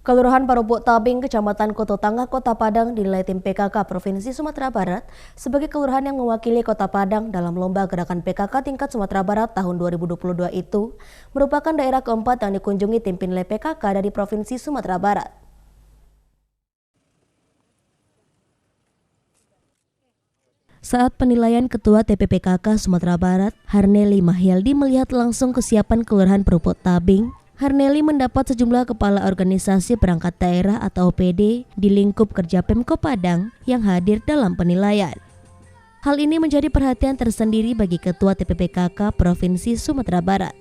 Kelurahan Parubuk Tabing, Kecamatan Koto Tangah, Kota Padang dinilai tim PKK Provinsi Sumatera Barat sebagai kelurahan yang mewakili Kota Padang dalam lomba gerakan PKK tingkat Sumatera Barat tahun 2022 itu merupakan daerah keempat yang dikunjungi tim penilai PKK dari Provinsi Sumatera Barat. Saat penilaian Ketua TPPKK Sumatera Barat, Harneli Mahyaldi melihat langsung kesiapan Kelurahan Parubuk Tabing. Harneli mendapat sejumlah kepala organisasi perangkat daerah atau OPD di lingkup kerja Pemko Padang yang hadir dalam penilaian. Hal ini menjadi perhatian tersendiri bagi Ketua TPPKK Provinsi Sumatera Barat.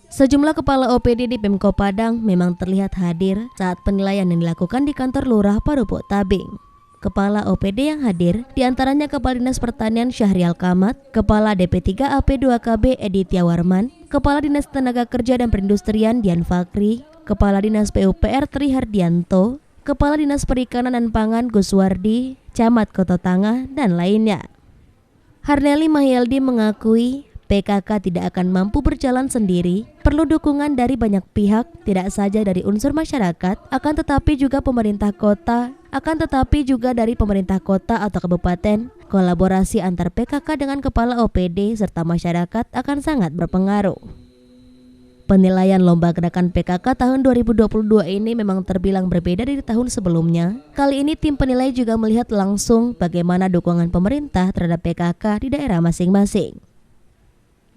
Sejumlah kepala OPD di Pemko Padang memang terlihat hadir saat penilaian yang dilakukan di kantor Lurah Parubuk Tabing. Kepala OPD yang hadir diantaranya Kepala Dinas Pertanian Syahrial Kamat, Kepala DP3 AP2KB Editya Warman, Kepala Dinas Tenaga Kerja dan Perindustrian Dian Fakri, Kepala Dinas PUPR Tri Hardianto, Kepala Dinas Perikanan dan Pangan Guswardi, Camat Koto Tangah, dan lainnya. Harneli Mahyaldi mengakui PKK tidak akan mampu berjalan sendiri, perlu dukungan dari banyak pihak, tidak saja dari unsur masyarakat, akan tetapi juga pemerintah kota, atau kabupaten. Kolaborasi antar PKK dengan kepala OPD serta masyarakat akan sangat berpengaruh. Penilaian lomba gerakan PKK tahun 2022 ini memang terbilang berbeda dari tahun sebelumnya. Kali ini tim penilai juga melihat langsung bagaimana dukungan pemerintah terhadap PKK di daerah masing-masing.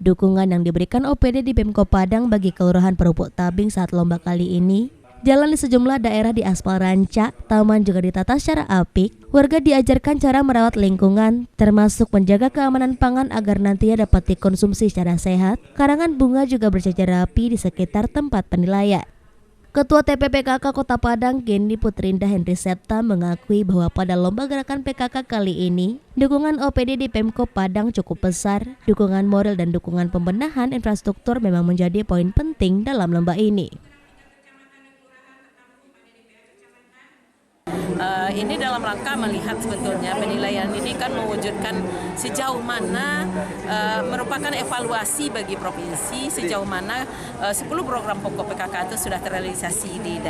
Dukungan yang diberikan OPD di Pemko Padang bagi Kelurahan Parubuk Tabing saat lomba kali ini, jalan di sejumlah daerah di aspal rancak, taman juga ditata secara apik, warga diajarkan cara merawat lingkungan, termasuk menjaga keamanan pangan agar nantinya dapat dikonsumsi secara sehat. Karangan bunga juga berjajar rapi di sekitar tempat penilaian. Ketua TPPKK Kota Padang, Gendi Putrinda Henry Septa mengakui bahwa pada lomba gerakan PKK kali ini, dukungan OPD di Pemko Padang cukup besar. Dukungan moral dan dukungan pembenahan infrastruktur memang menjadi poin penting dalam lomba ini. Ini dalam rangka melihat sebetulnya penilaian ini kan mewujudkan sejauh mana merupakan evaluasi bagi provinsi sejauh mana 10 program pokok PKK itu sudah terrealisasi di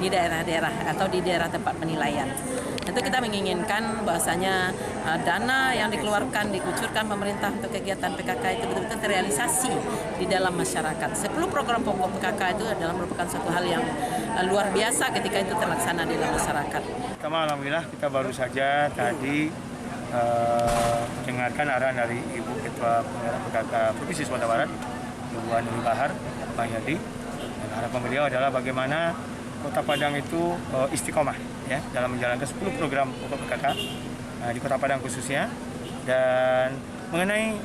daerah-daerah atau di daerah tempat penilaian. Tentu kita menginginkan bahwasanya dana yang dikeluarkan, dikucurkan pemerintah untuk kegiatan PKK itu betul-betul terrealisasi di dalam masyarakat. 10 program pokok PKK itu adalah merupakan suatu hal yang luar biasa ketika itu terlaksana di dalam masyarakat. Pertama, alhamdulillah kita baru saja tadi mendengarkan arahan dari Ibu Ketua Pengarah PKK Provinsi Sumatera Barat, Ibu Anuri Bahar Mahyaldi. Dan harapan beliau adalah bagaimana Kota Padang itu istiqomah ya dalam menjalankan 10 program pokok PKK di Kota Padang khususnya. Dan mengenai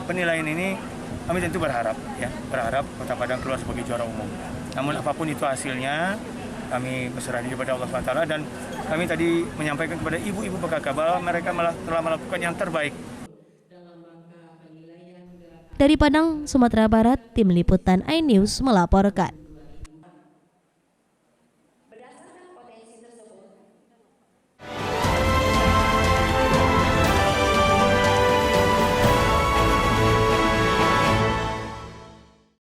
penilaian ini kami tentu berharap Kota Padang keluar sebagai juara umum. Namun apapun itu hasilnya, kami berserah diri kepada Allah SWT dan kami tadi menyampaikan kepada ibu-ibu PKK bahwa mereka telah melakukan yang terbaik. Dari Padang, Sumatera Barat, Tim Liputan iNews melaporkan.